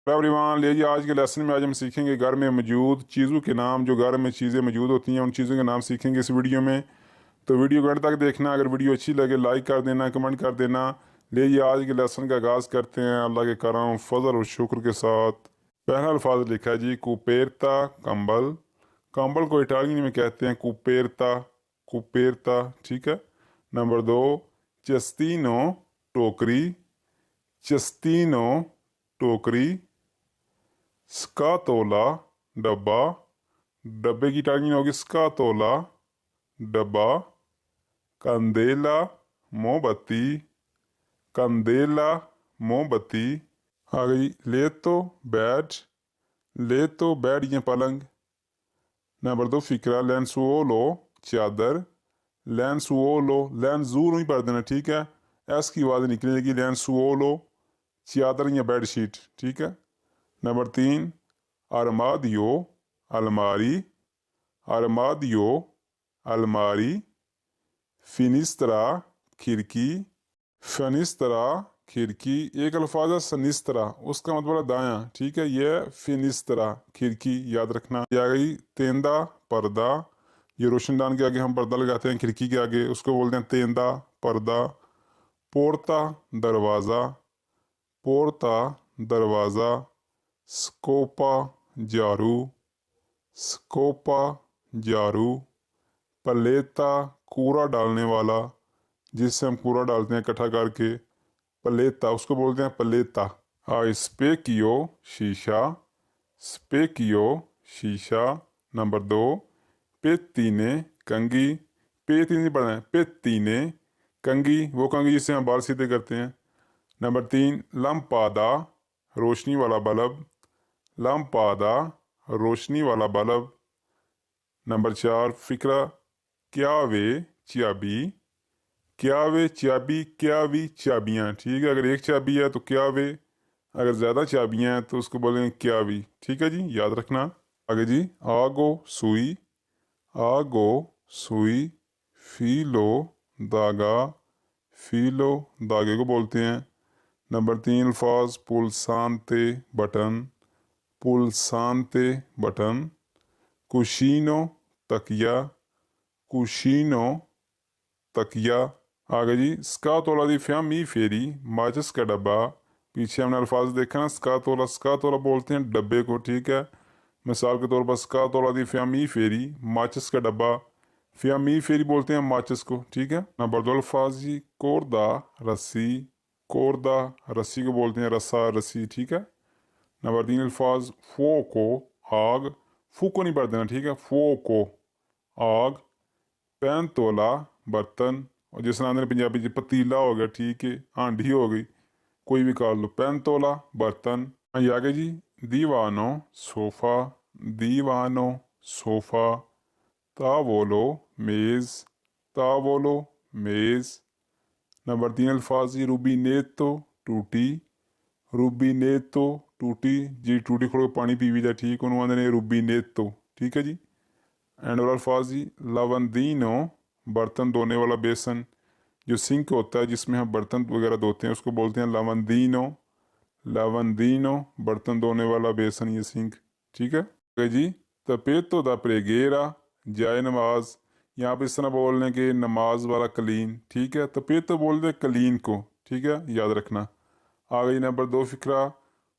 Everyone, ले जी आज के लेसन में आज हम सीखेंगे घर में मौजूद चीज़ों के नाम। जो घर में चीज़ें मौजूद होती हैं उन चीज़ों के नाम सीखेंगे इस वीडियो में। तो वीडियो को एंड तक देखना। अगर वीडियो अच्छी लगे लाइक कर देना, कमेंट कर देना। ले जी आज के लेसन का आगाज़ करते हैं अल्लाह के करम फजल और शुक्र के साथ। पहला अल्फाज लिखा है जी कुपेरता, कंबल। कंबल को इटालियन में कहते हैं कुपेरता, कुपेरता। ठीक है। नंबर दो, चस्तीनो, टोकरी, चस्तीनो, टोकरी। स्कातोला, डब्बा। डब्बे की टाइमिंग होगी स्कातोला, डब्बा। कंदेला, मोमबत्ती, कंदेला, मोमबत्ती। आ गई लेतो, बेड। लेतो, बेड ये पलंग। नंबर दो फिक्रा, लेंसुओलो, चादर। लेंसुओलो, लेंसू नहीं पढ़ देना, ठीक है। एस की आवाज़ निकलेगी, लेंसुओलो, चादर या बेड शीट। ठीक है। नंबर तीन, अरमादियो, अलमारी। अरमादियो, अलमारी। फिनिस्त्रा, खिड़की। फनिस्त्रा, खिड़की। एक अल्फाज है सनिस्त्रा, उसका मतलब है दायां। ठीक है। यह फिनिस्त्रा, खिड़की, याद रखना। ये आ गई तेंदा, पर्दा। ये रोशनदान के आगे हम पर्दा लगाते हैं, खिड़की के आगे, उसको बोलते हैं तेंदा, पर्दा। पोर्ता, दरवाज़ा। पोर्ता, दरवाज़ा। स्कोपा, झाड़ू। स्कोपा, झाड़ू। पलेता, कूड़ा डालने वाला, जिससे हम कूड़ा डालते हैं इकट्ठा करके। पलेता, उसको बोलते हैं पलेता। स्पेकियो, शीशा। स्पेकियो, शीशा। नंबर दो, पेतीने, कंगी। पेती नहीं पढ़ना है, पेतीने, कंगी, वो कंगी जिससे हम बाल सीधे करते हैं। नंबर तीन, लम्पादा, रोशनी वाला बल्ब। लम्पादा, रोशनी वाला बल्ब। नंबर चार, फिक्रा, क्या वे, चाबी। क्या वे, चाबी, क्या वी, चाबियाँ। ठीक है। अगर एक चाबी है तो क्या वे, अगर ज़्यादा चाबियाँ हैं तो उसको बोलेंगे क्या वी। ठीक है जी, याद रखना। आगे जी, आगो, सुई। आगो, सुई। फीलो, धागा। फीलो, धागे को बोलते हैं। नंबर तीन अल्फाज, पुलसानते, बटन। पुलसानते, बटन। कुशीनो, तकिया। कुशीनो, तकिया। आगे जी, स्कातोला दी फ्यामी फेरी, माचिस का डब्बा। पीछे हमने अल्फाज देखा ना, स्कातोला। स्कातोला बोलते हैं डब्बे को। ठीक है। मिसाल के तौर पर स्कातोला दी फ्यामी फेरी, माचिस का डब्बा। फ्यामी फेरी बोलते हैं माचिस को। ठीक है। नंबर दो अल्फाज जी, कोरदा, रस्सी। कोरदा, रस्सी को बोलते हैं रस्सा, रस्सी। ठीक है। नंबर तीन अल्फाज, फोको, आग। फू को नहीं पढ़ देना, ठीक है। फोको, आग। पैंतोला, बर्तन। और जिस नाम ने पंजाबी च पतीला हो गया, ठीक है, हांडी हो गई, कोई भी कर लो। पैंतोला, बर्तन। ये आगे जी, दीवानो, सोफा। दीवानो, सोफा। तावोलो, मेज। तावोलो, मेज। नंबर तीन अल्फाज जी, रूबीनेतो, टूटी। रूबीनेतो, टूटी जी, टूटी खोल के पानी पीवी जाए, ठीक, उन्होंने ने रूबीनेतो। ठीक है जी। एंड और अल्फाज जी, लावंदीनो, बर्तन धोने वाला बेसन। जो सिंक होता है जिसमें हम बर्तन वगैरह धोते हैं उसको बोलते हैं लावंदीनो। लावंदीनो, बर्तन धोने वाला बेसन, ये सिंक। ठीक है। ओके जी, तपेतो दा प्रेगेरा, जाए नमाज। यहाँ पे इस तरह बोलने के नमाज वाला कलीन। ठीक है। तपेतो बोलते हैं कलीन को। ठीक है, याद रखना। आ गई नंबर दो फिक्रा,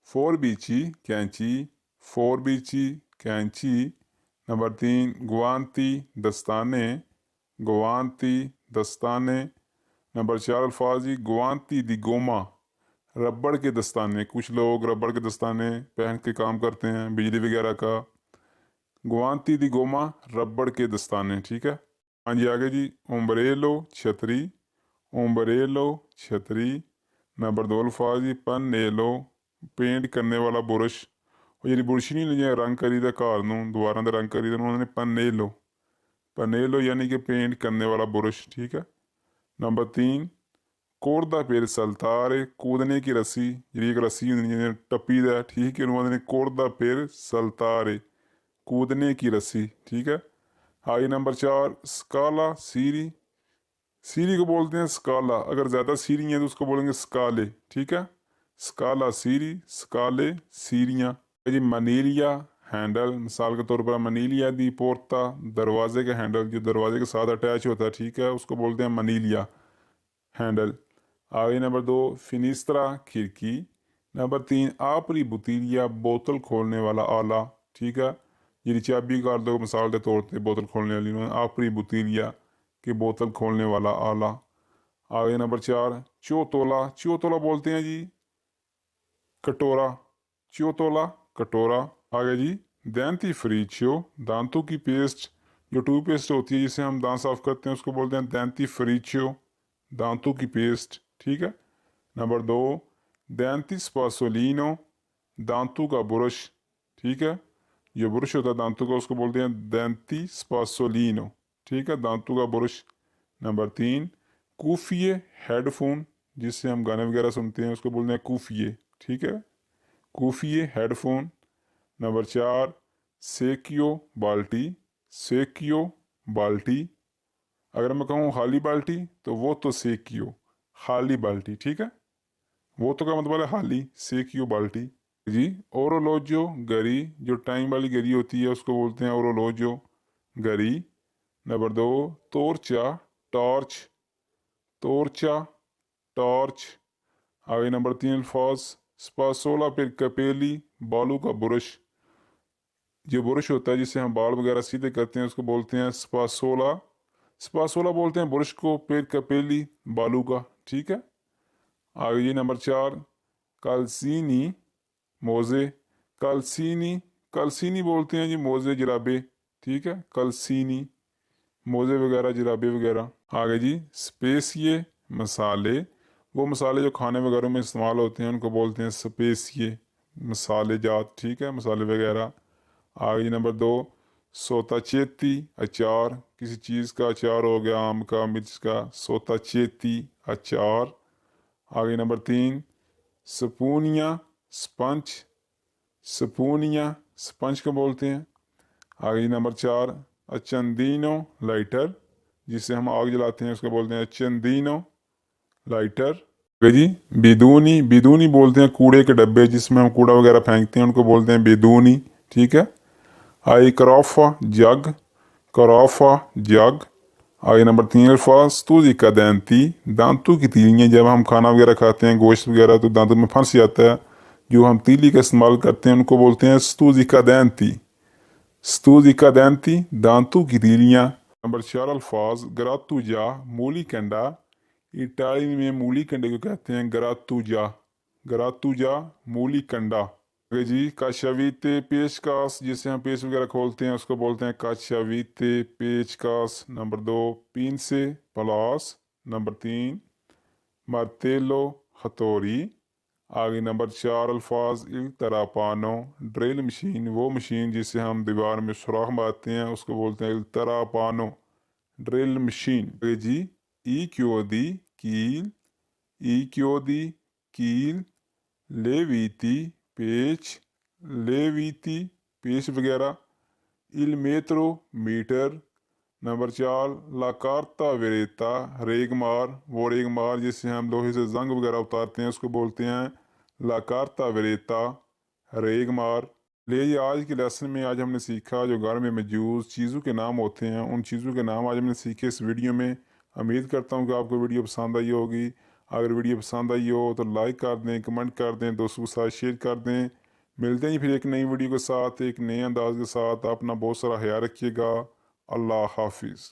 फोर बीची, कैंची। फोर बीची, कैंची। नंबर तीन, गुआंती, दस्ताने। गुआंती, दस्ताने। नंबर चार अल्फाज जी, गुआंती दी गोमा, रबड़ के दस्ताने। कुछ लोग रबड़ के दस्ताने पहन के काम करते हैं बिजली वगैरह का। गुआंती दी गोमा, रबड़ के दस्ताने। ठीक है। हाँ जी, आगे जी, ओम्ब्रेलो, छतरी। ओम्ब्रेलो, छतरी। नंबर दो अल्फाज जी, पन्नेलो, पेंट करने वाला बुरश। और जी बुरश नहीं जिवें रंग करी दा घर नूं दीवारां दा रंग करी दा उन्होंने पन्नेलो। पन्नेलो यानी कि पेंट करने वाला बुरश। ठीक है। नंबर तीन, कोरदा पेर सल्तारे, कूदने की रस्सी। जी एक रस्सी होंदी जिवें टप्पी दा, ठीक है, उन्होंने कोरदा पेर सल्तारे, कूदने की रस्सी। ठीक है। आई नंबर चार, स्काला, सीरी। सीरी को बोलते हैं स्काला, अगर ज़्यादा सीरी है तो उसको बोलेंगे स्काले। ठीक है। स्काला सीरी, स्काले सीरियाँ। जी मनीलिया हैंडल, मिसाल के तौर पर मनीलिया दी पोर्ता, दरवाजे का हैंडल जो दरवाजे के साथ अटैच होता है, ठीक है, उसको बोलते हैं मनीलिया हैंडल। आगे नंबर 2 फिनिस्त्रा खिड़की। नंबर 3 आपरी बुतीलिया बोतल खोलने वाला आला, ठीक है, जी चाबी कर दो मिसाल के तौर पर बोतल खोलने वाली आपरी बुतीलिया की बोतल खोलने वाला आला। आगे नंबर 4 चौतोला, चौतोला बोलते हैं जी कटोरा, चौतोला कटोरा। आगे जी देंतिफ्रिचियो, दांतों की पेस्ट, जो टूथपेस्ट होती है जिससे हम दांत साफ करते हैं उसको बोलते हैं देंतिफ्रिचियो, दांतों की पेस्ट, ठीक है। नंबर 2 डेंटिस्पासोलिनो, दांतों का ब्रश, ठीक है, ये ब्रश होता है दांतों का उसको बोलते हैं डेंटिस्पासोलिनो, ठीक है, दांतों का ब्रश। नंबर 3 कूफिए हेडफोन, जिससे हम गाने वगैरह सुनते हैं उसको बोलते हैं कूफिए, ठीक है, कूफिए हेडफोन। नंबर 4 सेकियो बाल्टी, सेकियो बाल्टी, अगर मैं कहूँ खाली बाल्टी तो वो तो सेकियो, खाली बाल्टी, ठीक है, वो तो का मतलब है खाली, सेकियो बाल्टी। जी ओरोलोजो घड़ी, जो टाइम वाली घड़ी होती है उसको बोलते हैं ओरोलोजो घड़ी। नंबर 2 तोरचा टॉर्च, तोरचा टॉर्च। आगे नंबर 3 अल्फाज स्पासोला फिर कपेली, बालों का ब्रश, जो ब्रश होता है जिससे हम बाल वगैरह सीधे करते हैं उसको बोलते हैं स्पासोला, स्पासोला बोलते हैं ब्रश को, पेर कपेली बालू का, ठीक है। आगे ये नंबर 4 कालसीनी मोजे, कालसीनी, कालसीनी बोलते हैं जी मोजे जराबे, ठीक है, कलसीनी मोजे वगैरह जराबे वगैरह। आगे जी स्पेसिए मसाले, वो मसाले जो खाने वगैरह में इस्तेमाल होते हैं उनको बोलते हैं स्पेसिए मसाले जात, ठीक है, मसाले वगैरह। आगे जी नंबर 2 सोता चेती अचार, किसी चीज़ का अचार हो गया, आम का, मिर्च का, सोता चेती अचार। आगे नंबर 3 स्पूनिया स्पंज, स्पूनिया स्पंज को बोलते हैं। आगे नंबर 4 अचंदीनो लाइटर, जिससे हम आग जलाते हैं उसको बोलते हैं अचंदीनो लाइटर। आगे जी बेदूनी, बेदूनी बोलते हैं कूड़े के डब्बे जिसमें हम कूड़ा वगैरह फेंकते हैं उनको बोलते हैं बेदूनी, ठीक है। आई कराफा जग, कराफा जग। आगे नंबर 3 अल्फाज तूजी का दैंती, दांतों की तीलियाँ, जब हम खाना वगैरह खाते हैं गोश्त वगैरह तो दांतों में फंस जाता है, जो हम तीली का इस्तेमाल करते हैं उनको बोलते हैं स्तूजी का दैंती, स्तूजी का दैंती, दांतों की तीलियाँ। नंबर 4 अल्फाज गरातूजा मूली कंडा, इटाली में मूली कंडे को कहते हैं गरातूजा, गरातूजा मूली कंडा। आगे जी काशावीते पेचकास, जिससे हम पेच वगैरह खोलते हैं उसको बोलते हैं काशावीते पेचकास। नंबर 2 पीन से पलास। नंबर 3 मार्तेलो हथौड़ी। आगे नंबर 4 अल्फाज इल तरापानो, ड्रिल मशीन, वो मशीन जिससे हम दीवार में सुराख मारते हैं उसको बोलते हैं इल तरापानो ड्रिल मशीन। आगे जी ई क्यों दी कील, ई क्यों दी कील, लेवीती पेच, लेवीती पेच वगैरह, इल मेत्रो मीटर। नंबर 4 लाकारता वेरेता रेगमार, वो रेगमार जिससे हम लोहे से जंग वगैरह उतारते हैं उसको बोलते हैं लाकारता वेरेता रेगमार। ले ये आज के लेसन में आज हमने सीखा जो घर में मौजूद चीज़ों के नाम होते हैं, उन चीज़ों के नाम आज हमने सीखे इस वीडियो में। उम्मीद करता हूँ कि आपको वीडियो पसंद आई होगी। अगर वीडियो पसंद आई हो तो लाइक कर दें, कमेंट कर दें, दोस्तों के साथ शेयर कर दें। मिलते हैं फिर एक नई वीडियो के साथ, एक नए अंदाज के साथ। अपना बहुत सारा ख्याल रखिएगा। अल्लाह हाफिज़।